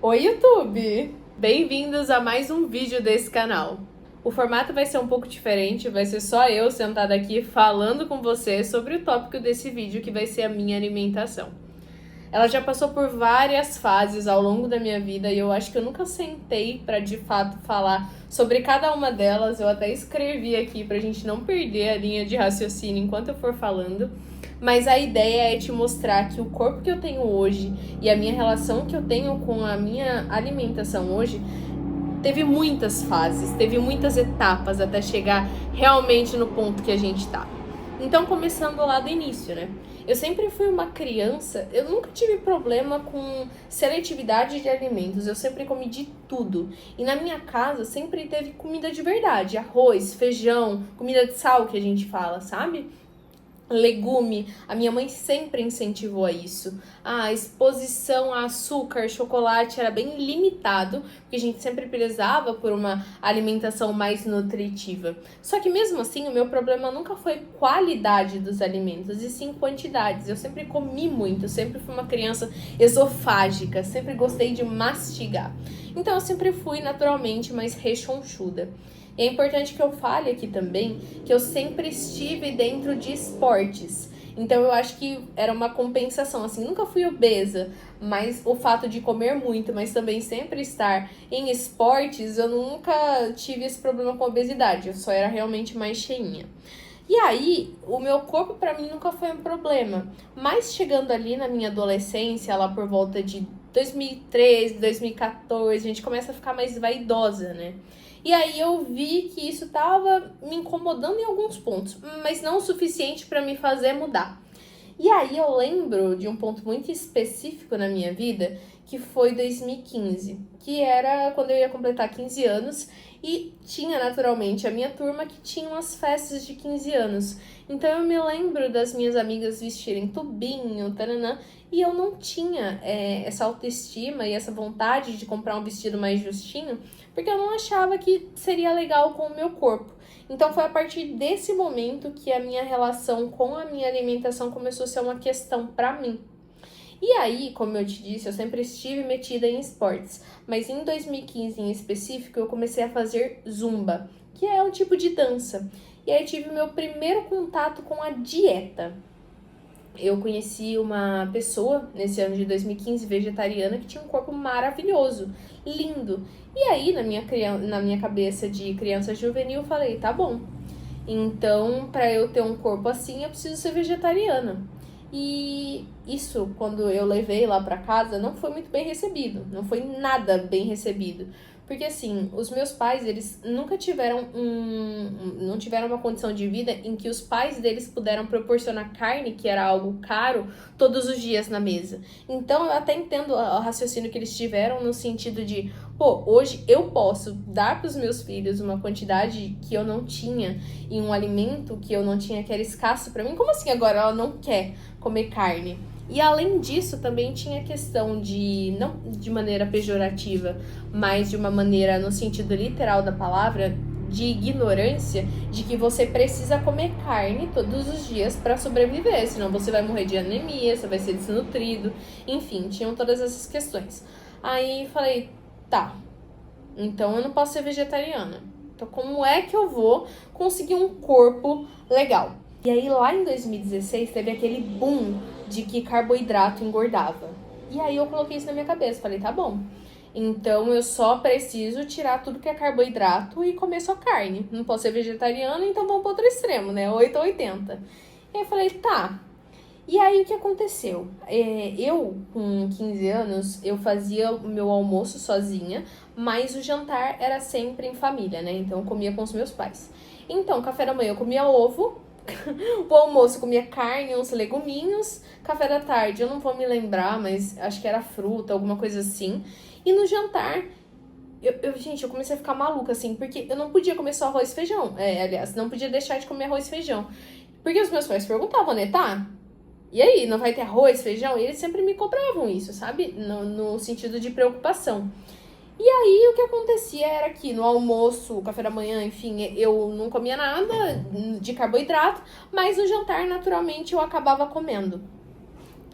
Oi, YouTube! Bem-vindos a mais um vídeo desse canal. O formato vai ser um pouco diferente, vai ser só eu sentada aqui falando com você sobre o tópico desse vídeo, que vai ser a minha alimentação. Ela já passou por várias fases ao longo da minha vida e eu acho que eu nunca sentei para de fato falar sobre cada uma delas. Eu até escrevi aqui pra gente não perder a linha de raciocínio enquanto eu for falando. Mas a ideia é te mostrar que o corpo que eu tenho hoje e a minha relação que eu tenho com a minha alimentação hoje teve muitas fases, teve muitas etapas até chegar realmente no ponto que a gente tá. Então, começando lá do início, né? Eu sempre fui uma criança, eu nunca tive problema com seletividade de alimentos, eu sempre comi de tudo. E na minha casa sempre teve comida de verdade, arroz, feijão, comida de sal que a gente fala, sabe? Legume, a minha mãe sempre incentivou a isso. A exposição a açúcar, chocolate era bem limitado, porque a gente sempre prezava por uma alimentação mais nutritiva. Só que mesmo assim, o meu problema nunca foi qualidade dos alimentos, e sim quantidades. Eu sempre comi muito, sempre fui uma criança esofágica, sempre gostei de mastigar. Então eu sempre fui naturalmente mais rechonchuda. E é importante que eu fale aqui também que eu sempre estive dentro de esportes. Então eu acho que era uma compensação, assim, nunca fui obesa, mas o fato de comer muito, mas também sempre estar em esportes, eu nunca tive esse problema com obesidade, eu só era realmente mais cheinha. E aí, o meu corpo pra mim nunca foi um problema, mas chegando ali na minha adolescência, lá por volta de 2013, 2014, a gente começa a ficar mais vaidosa, né? E aí eu vi que isso tava me incomodando em alguns pontos, mas não o suficiente para me fazer mudar. E aí eu lembro de um ponto muito específico na minha vida, que foi 2015, que era quando eu ia completar 15 anos e tinha naturalmente a minha turma que tinha umas festas de 15 anos. Então eu me lembro das minhas amigas vestirem tubinho, taranã, e eu não tinha essa autoestima e essa vontade de comprar um vestido mais justinho, porque eu não achava que seria legal com o meu corpo. Então foi a partir desse momento que a minha relação com a minha alimentação começou a ser uma questão pra mim. E aí, como eu te disse, eu sempre estive metida em esportes, mas em 2015 em específico eu comecei a fazer zumba, que é um tipo de dança. E aí tive meu primeiro contato com a dieta. Eu conheci uma pessoa nesse ano de 2015 vegetariana que tinha um corpo maravilhoso, lindo. E aí, na minha cabeça de criança juvenil, eu falei, tá bom. Então, para eu ter um corpo assim, eu preciso ser vegetariana. E isso, quando eu levei lá para casa, não foi muito bem recebido. Não foi nada bem recebido. Porque assim, os meus pais, eles nunca tiveram não tiveram uma condição de vida em que os pais deles puderam proporcionar carne, que era algo caro, todos os dias na mesa. Então eu até entendo o raciocínio que eles tiveram no sentido de, pô, hoje eu posso dar para os meus filhos uma quantidade que eu não tinha em um alimento que eu não tinha, que era escasso para mim. Como assim agora ela não quer comer carne? E além disso, também tinha a questão de, não de maneira pejorativa, mas de uma maneira no sentido literal da palavra, de ignorância, de que você precisa comer carne todos os dias para sobreviver, senão você vai morrer de anemia, você vai ser desnutrido, enfim, tinham todas essas questões. Aí falei, tá, então eu não posso ser vegetariana. Então como é que eu vou conseguir um corpo legal? E aí lá em 2016 teve aquele boom de que carboidrato engordava. E aí eu coloquei isso na minha cabeça, falei, tá bom. Então eu só preciso tirar tudo que é carboidrato e comer só carne. Não posso ser vegetariana, então vamos para outro extremo, né? 8 ou 80. E aí eu falei, tá. E aí o que aconteceu? Eu, com 15 anos, eu fazia o meu almoço sozinha, mas o jantar era sempre em família, né? Então eu comia com os meus pais. Então, café da manhã eu comia ovo, o almoço eu comia carne, uns leguminhos, café da tarde eu não vou me lembrar, mas acho que era fruta, alguma coisa assim. E no jantar, gente, eu comecei a ficar maluca, assim, porque eu não podia comer só arroz e feijão. Aliás, não podia deixar de comer arroz e feijão. Porque os meus pais perguntavam, né, tá? E aí, não vai ter arroz, feijão? E eles sempre me cobravam isso, sabe? No sentido de preocupação. E aí, o que acontecia era que no almoço, café da manhã, enfim, eu não comia nada de carboidrato, mas no jantar, naturalmente, eu acabava comendo.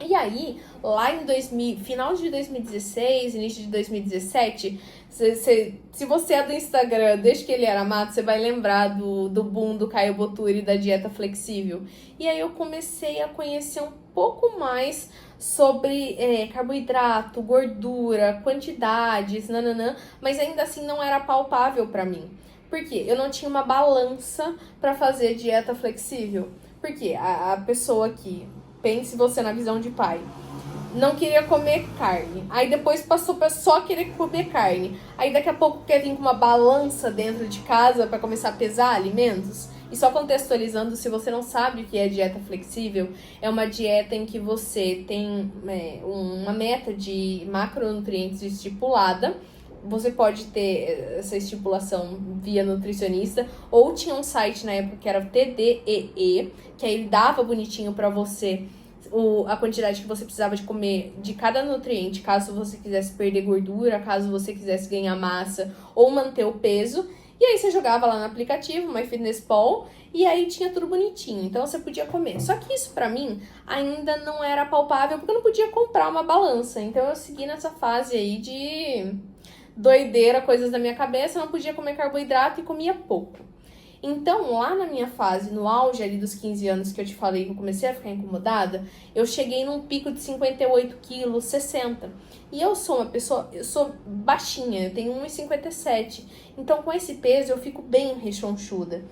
E aí, lá em final de 2016, início de 2017, se você é do Instagram, desde que ele era mato, você vai lembrar do boom do Caio Boturi da dieta flexível. E aí eu comecei a conhecer um pouco mais sobre carboidrato, gordura, quantidades, nananã, mas ainda assim não era palpável para mim. Por quê? Eu não tinha uma balança para fazer dieta flexível. Porque a pessoa que, pense você na visão de pai, não queria comer carne. Aí depois passou pra só querer comer carne. Aí daqui a pouco quer vir com uma balança dentro de casa para começar a pesar alimentos. E só contextualizando, se você não sabe o que é dieta flexível, é uma dieta em que você tem uma meta de macronutrientes estipulada. Você pode ter essa estipulação via nutricionista, ou tinha um site na época que era o TDEE, que aí ele dava bonitinho para você a quantidade que você precisava de comer de cada nutriente, caso você quisesse perder gordura, caso você quisesse ganhar massa ou manter o peso. E aí você jogava lá no aplicativo, MyFitnessPal, e aí tinha tudo bonitinho, então você podia comer. Só que isso pra mim ainda não era palpável, porque eu não podia comprar uma balança. Então eu segui nessa fase aí de doideira, coisas da minha cabeça, eu não podia comer carboidrato e comia pouco. Então, lá na minha fase, no auge ali dos 15 anos que eu te falei que eu comecei a ficar incomodada, eu cheguei num pico de 58 quilos, 60. E eu sou uma pessoa, eu sou baixinha, eu tenho 1,57. Então, com esse peso, eu fico bem rechonchuda.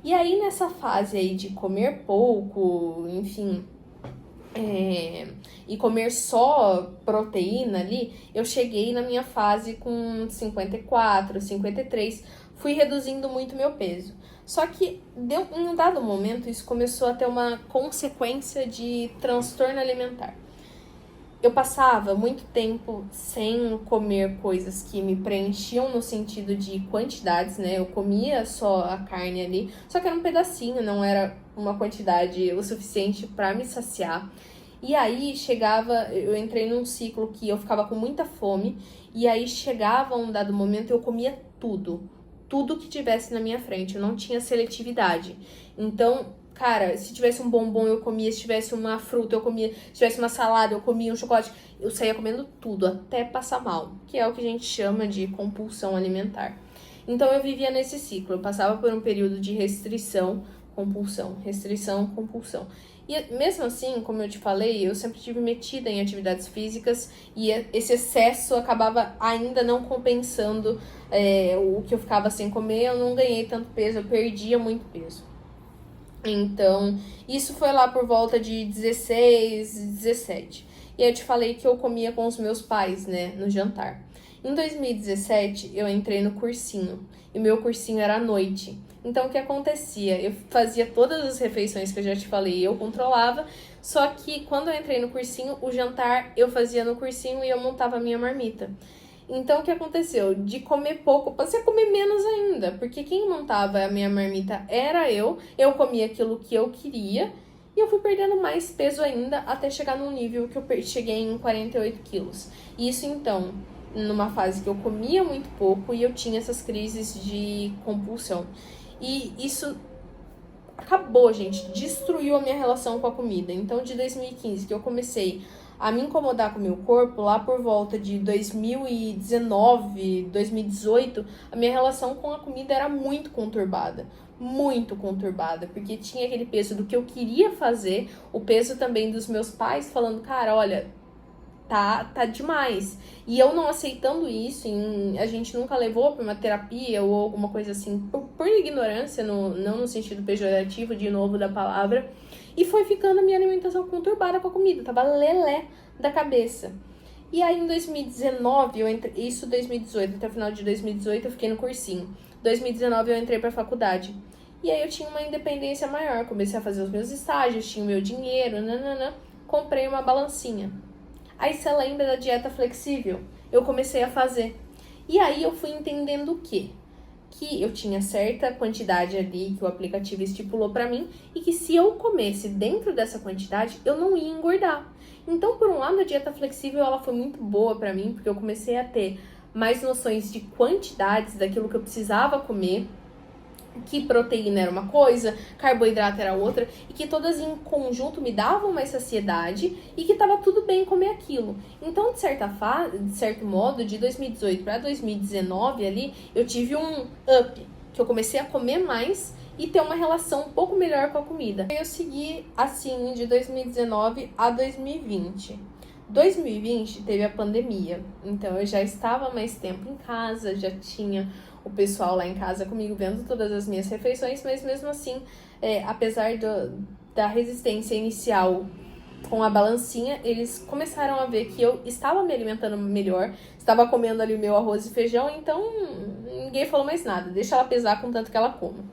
E aí, nessa fase aí de comer pouco, enfim, e comer só proteína ali, eu cheguei na minha fase com 54, 53, fui reduzindo muito meu peso. Só que em um dado momento isso começou a ter uma consequência de transtorno alimentar. Eu passava muito tempo sem comer coisas que me preenchiam no sentido de quantidades, né? Eu comia só a carne ali, só que era um pedacinho, não era uma quantidade o suficiente para me saciar. E aí eu entrei num ciclo que eu ficava com muita fome, e aí chegava um dado momento eu comia tudo que tivesse na minha frente, eu não tinha seletividade. Então, cara, se tivesse um bombom eu comia, se tivesse uma fruta eu comia, se tivesse uma salada eu comia, um chocolate, eu saía comendo tudo, até passar mal, que é o que a gente chama de compulsão alimentar. Então eu vivia nesse ciclo, eu passava por um período de restrição, compulsão, restrição, compulsão. E mesmo assim, como eu te falei, eu sempre tive metida em atividades físicas e esse excesso acabava ainda não compensando o que eu ficava sem comer. Eu não ganhei tanto peso, eu perdia muito peso. Então, isso foi lá por volta de 16, 17. E aí eu te falei que eu comia com os meus pais, né, no jantar. Em 2017, eu entrei no cursinho, e meu cursinho era à noite. Então, o que acontecia? Eu fazia todas as refeições que eu já te falei, eu controlava, só que quando eu entrei no cursinho, o jantar eu fazia no cursinho e eu montava a minha marmita. Então, o que aconteceu? De comer pouco, eu passei a comer menos ainda, porque quem montava a minha marmita era eu comia aquilo que eu queria, e eu fui perdendo mais peso ainda, até chegar num nível que eu cheguei em 48 quilos. Isso, então, numa fase que eu comia muito pouco e eu tinha essas crises de compulsão. E isso acabou, gente, destruiu a minha relação com a comida. Então, de 2015, que eu comecei a me incomodar com o meu corpo, lá por volta de 2019, 2018, a minha relação com a comida era muito conturbada, porque tinha aquele peso do que eu queria fazer, o peso também dos meus pais falando, cara, olha, tá demais. E eu não aceitando isso, a gente nunca levou pra uma terapia ou alguma coisa assim, por ignorância, não no sentido pejorativo, de novo, da palavra. E foi ficando a minha alimentação conturbada com a comida, tava lelé da cabeça. E aí em 2019, 2018, até o final de 2018 eu fiquei no cursinho. 2019 eu entrei pra faculdade. E aí eu tinha uma independência maior, comecei a fazer os meus estágios, tinha o meu dinheiro, comprei uma balancinha. Aí você lembra da dieta flexível? Eu comecei a fazer. E aí eu fui entendendo o quê? Que eu tinha certa quantidade ali que o aplicativo estipulou pra mim e que se eu comesse dentro dessa quantidade, eu não ia engordar. Então, por um lado, a dieta flexível ela foi muito boa pra mim, porque eu comecei a ter mais noções de quantidades daquilo que eu precisava comer. que proteína era uma coisa, carboidrato era outra, e que todas em conjunto me davam mais saciedade e que tava tudo bem comer aquilo. Então, de certo modo, de 2018 para 2019 ali, eu tive um up, que eu comecei a comer mais e ter uma relação um pouco melhor com a comida. Eu segui assim de 2019 a 2020. 2020 teve a pandemia, então eu já estava mais tempo em casa, já tinha o pessoal lá em casa comigo vendo todas as minhas refeições, mas mesmo assim, apesar da resistência inicial com a balancinha, eles começaram a ver que eu estava me alimentando melhor, estava comendo ali o meu arroz e feijão, então ninguém falou mais nada, deixa ela pesar com tanto que ela coma.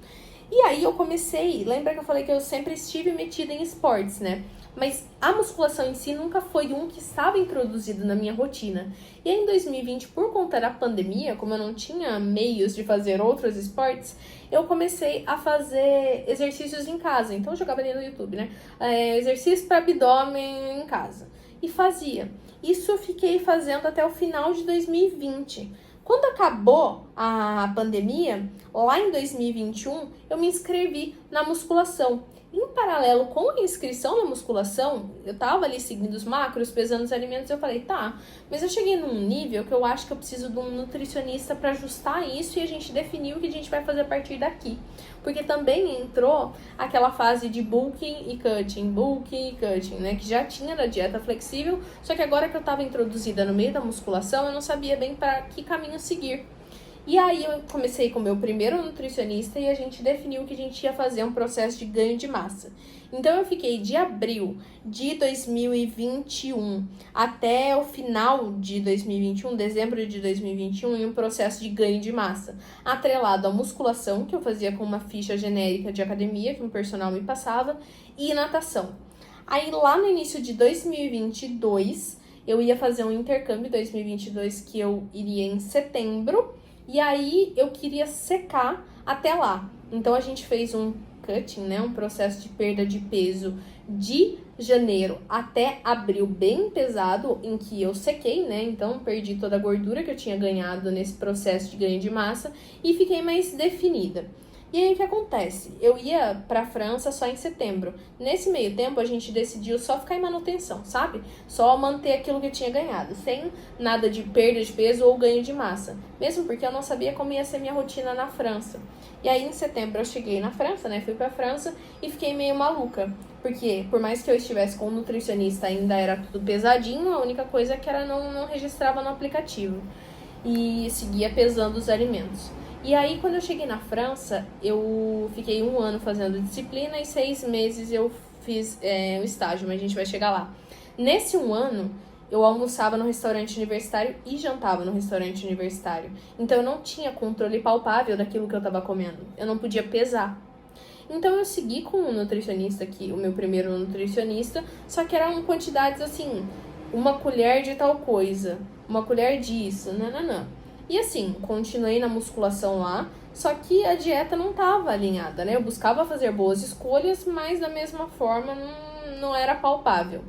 E aí eu comecei, lembra que eu falei que eu sempre estive metida em esportes, né? Mas a musculação em si nunca foi um que estava introduzido na minha rotina. E aí em 2020, por conta da pandemia, como eu não tinha meios de fazer outros esportes, eu comecei a fazer exercícios em casa. Então eu jogava ali no YouTube, né? Exercício para abdômen em casa. E fazia. Isso eu fiquei fazendo até o final de 2020. Quando acabou a pandemia, lá em 2021, eu me inscrevi na musculação. Em paralelo com a inscrição na musculação, eu tava ali seguindo os macros, pesando os alimentos, eu falei, tá, mas eu cheguei num nível que eu acho que eu preciso de um nutricionista para ajustar isso e a gente definir o que a gente vai fazer a partir daqui. Porque também entrou aquela fase de bulking e cutting, né, que já tinha na dieta flexível, só que agora que eu tava introduzida no meio da musculação, eu não sabia bem para que caminho seguir. E aí eu comecei com o meu primeiro nutricionista e a gente definiu que a gente ia fazer um processo de ganho de massa. Então eu fiquei de abril de 2021 até o final de 2021, dezembro de 2021, em um processo de ganho de massa, atrelado à musculação, que eu fazia com uma ficha genérica de academia que um personal me passava, e natação. Aí lá no início de 2022, eu ia fazer um intercâmbio 2022 que eu iria em setembro, e aí eu queria secar até lá. Então a gente fez um cutting, né, um processo de perda de peso de janeiro até abril bem pesado, em que eu sequei, né? Então perdi toda a gordura que eu tinha ganhado nesse processo de ganho de massa e fiquei mais definida. E aí o que acontece? Eu ia pra França só em setembro. Nesse meio tempo a gente decidiu só ficar em manutenção, sabe? Só manter aquilo que eu tinha ganhado, sem nada de perda de peso ou ganho de massa. Mesmo porque eu não sabia como ia ser minha rotina na França. E aí em setembro eu cheguei na França, né? Fui pra França e fiquei meio maluca. Porque por mais que eu estivesse com um nutricionista, ainda era tudo pesadinho, a única coisa é que era não registrava no aplicativo. E seguia pesando os alimentos. E aí, quando eu cheguei na França, eu fiquei 1 ano fazendo disciplina e 6 meses eu fiz o estágio, mas a gente vai chegar lá. Nesse 1 ano, eu almoçava no restaurante universitário e jantava no restaurante universitário. Então, eu não tinha controle palpável daquilo que eu estava comendo. Eu não podia pesar. Então, eu segui com um nutricionista aqui, o meu primeiro nutricionista, só que eram quantidades assim, 1 colher de tal coisa, 1 colher disso, nananã. E assim, continuei na musculação lá, só que a dieta não estava alinhada, né? Eu buscava fazer boas escolhas, mas da mesma forma não era palpável.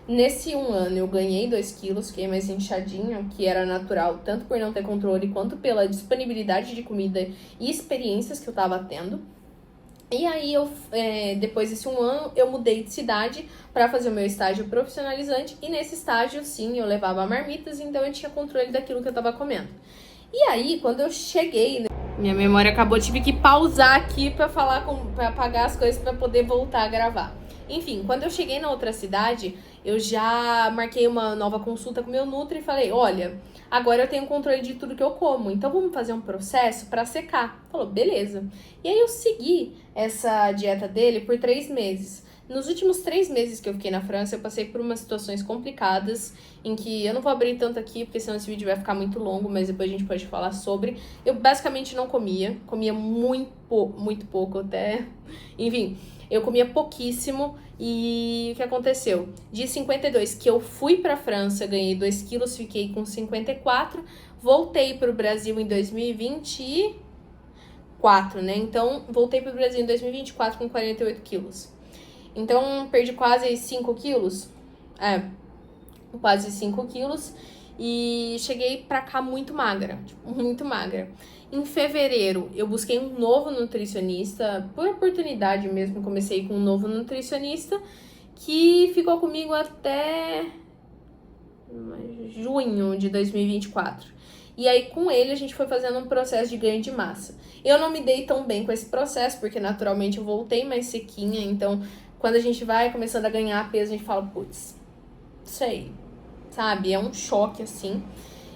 Nesse 1 ano eu ganhei 2 quilos, fiquei mais inchadinha, que era natural, tanto por não ter controle, quanto pela disponibilidade de comida e experiências que eu estava tendo. E aí, depois desse 1 ano, eu mudei de cidade para fazer o meu estágio profissionalizante. E nesse estágio, sim, eu levava marmitas, então eu tinha controle daquilo que eu estava comendo. E aí, quando eu cheguei, né, minha memória acabou, tive que pausar aqui pra para apagar as coisas para poder voltar a gravar. Enfim, quando eu cheguei na outra cidade, eu já marquei uma nova consulta com o meu nutri e falei, olha, agora eu tenho controle de tudo que eu como, então vamos fazer um processo para secar. Falou, beleza. E aí eu segui essa dieta dele por 3 meses. Nos últimos 3 meses que eu fiquei na França, eu passei por umas situações complicadas, em que eu não vou abrir tanto aqui, porque senão esse vídeo vai ficar muito longo, mas depois a gente pode falar sobre. Eu basicamente não comia muito pouco até, enfim, eu comia pouquíssimo. E o que aconteceu? De 52 que eu fui pra França, ganhei 2 quilos, fiquei com 54, voltei pro Brasil em 2024, né? Então, voltei pro Brasil em 2024 com 48 quilos. Então, perdi quase 5 quilos. Quase 5 quilos. e cheguei pra cá muito magra, tipo, muito magra. Em fevereiro, eu busquei um novo nutricionista, por oportunidade mesmo, comecei com um novo nutricionista, que ficou comigo até junho de 2024. E aí, com ele, a gente foi fazendo um processo de ganho de massa. Eu não me dei tão bem com esse processo, porque naturalmente eu voltei mais sequinha. Então, quando a gente vai começando a ganhar peso, a gente fala, putz, isso aí, sabe? É um choque, assim.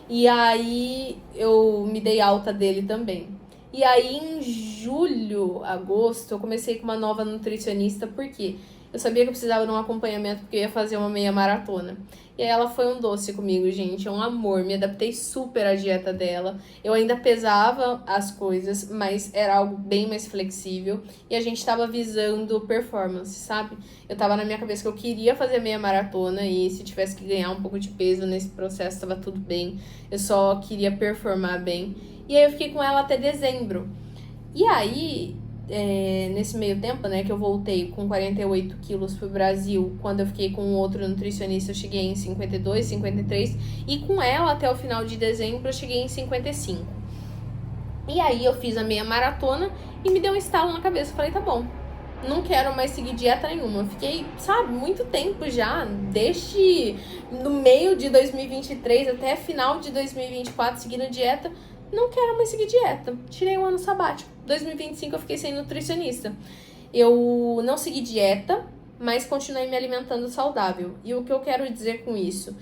E aí, eu me dei alta dele também. E aí, em julho, agosto, eu comecei com uma nova nutricionista, porque eu sabia que eu precisava de um acompanhamento, porque eu ia fazer uma meia maratona. E aí ela foi um doce comigo, gente, é um amor. Me adaptei super à dieta dela. Eu ainda pesava as coisas, mas era algo bem mais flexível. E a gente tava visando performance, sabe? Eu tava na minha cabeça que eu queria fazer meia maratona e se tivesse que ganhar um pouco de peso nesse processo, tava tudo bem. Eu só queria performar bem. E aí eu fiquei com ela até dezembro. E aí, nesse meio tempo, né, que eu voltei com 48 quilos pro Brasil, quando eu fiquei com outro nutricionista, eu cheguei em 52, 53, e com ela, até o final de dezembro, eu cheguei em 55. E aí eu fiz a meia maratona e me deu um estalo na cabeça, eu falei, tá bom, não quero mais seguir dieta nenhuma. Eu fiquei, sabe, muito tempo já, desde no meio de 2023 até final de 2024 seguindo dieta. Não quero mais seguir dieta. Tirei um ano sabático. 2025 eu fiquei sem nutricionista. Eu não segui dieta, mas continuei me alimentando saudável. E o que eu quero dizer com isso?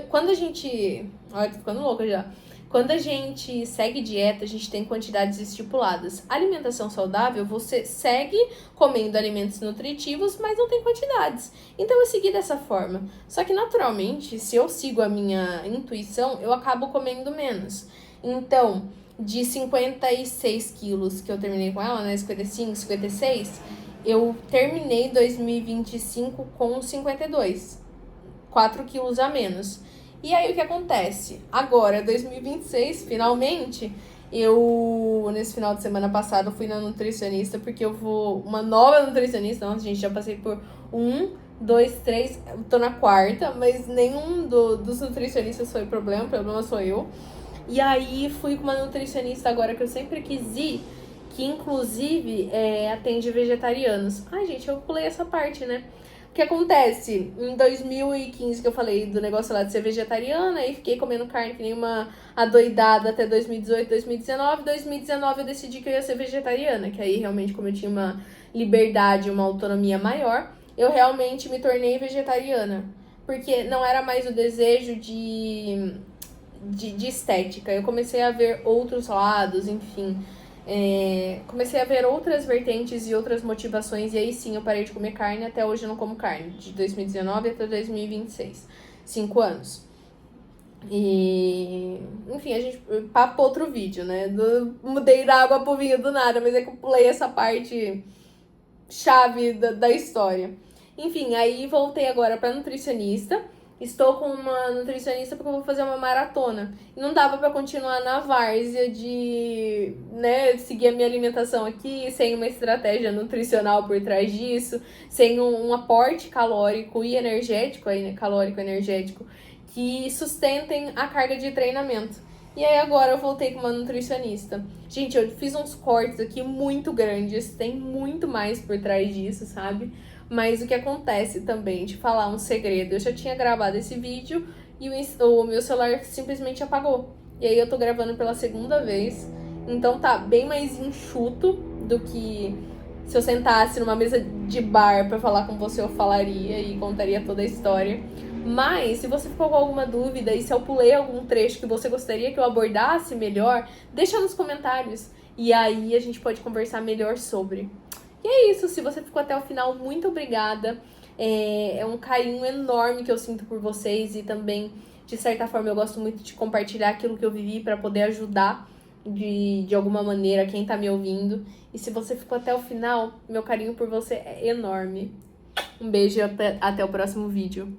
Quando a gente... Olha, tô ficando louca já. Quando a gente segue dieta, a gente tem quantidades estipuladas. Alimentação saudável, você segue comendo alimentos nutritivos, mas não tem quantidades. Então eu segui dessa forma. Só que naturalmente, se eu sigo a minha intuição, eu acabo comendo menos. Então, de 56 quilos que eu terminei com ela, né, 55, 56, eu terminei 2025 com 52, 4 quilos a menos. E aí, o que acontece? Agora, 2026, finalmente, nesse final de semana passado, fui na nutricionista, porque eu vou... Uma nova nutricionista, nossa, gente, já passei por 2, 3, tô na quarta, mas nenhum dos nutricionistas foi problema, o problema sou eu. E aí fui com uma nutricionista agora que eu sempre quis ir, que inclusive atende vegetarianos. Ai, gente, eu pulei essa parte, né? O que acontece? Em 2015 que eu falei do negócio lá de ser vegetariana, e fiquei comendo carne que nem uma adoidada até 2018, 2019. 2019 eu decidi que eu ia ser vegetariana, que aí realmente, como eu tinha uma liberdade, uma autonomia maior, eu realmente me tornei vegetariana. Porque não era mais o desejo de estética. Eu comecei a ver outros lados, enfim. Comecei a ver outras vertentes e outras motivações. E aí sim, eu parei de comer carne. Até hoje eu não como carne. De 2019 até 2026. 5 anos. E... Enfim, a gente... Papo outro vídeo, né? Mudei da água pro vinho do nada. Mas é que eu pulei essa parte chave da história. Enfim, aí voltei agora pra nutricionista. Estou com uma nutricionista porque eu vou fazer uma maratona. E não dava pra continuar na várzea de, né, seguir a minha alimentação aqui, sem uma estratégia nutricional por trás disso, sem um aporte calórico e energético, calórico e energético, que sustentem a carga de treinamento. E aí agora eu voltei com uma nutricionista. Gente, eu fiz uns cortes aqui muito grandes, tem muito mais por trás disso, sabe? Mas o que acontece também, de falar um segredo, eu já tinha gravado esse vídeo e o meu celular simplesmente apagou. E aí eu tô gravando pela segunda vez, então tá bem mais enxuto do que se eu sentasse numa mesa de bar pra falar com você, eu falaria e contaria toda a história. Mas, se você ficou com alguma dúvida e se eu pulei algum trecho que você gostaria que eu abordasse melhor, deixa nos comentários e aí a gente pode conversar melhor sobre. E é isso, se você ficou até o final, muito obrigada. É um carinho enorme que eu sinto por vocês e também, de certa forma, eu gosto muito de compartilhar aquilo que eu vivi para poder ajudar de alguma maneira quem tá me ouvindo. E se você ficou até o final, meu carinho por você é enorme. Um beijo e até o próximo vídeo.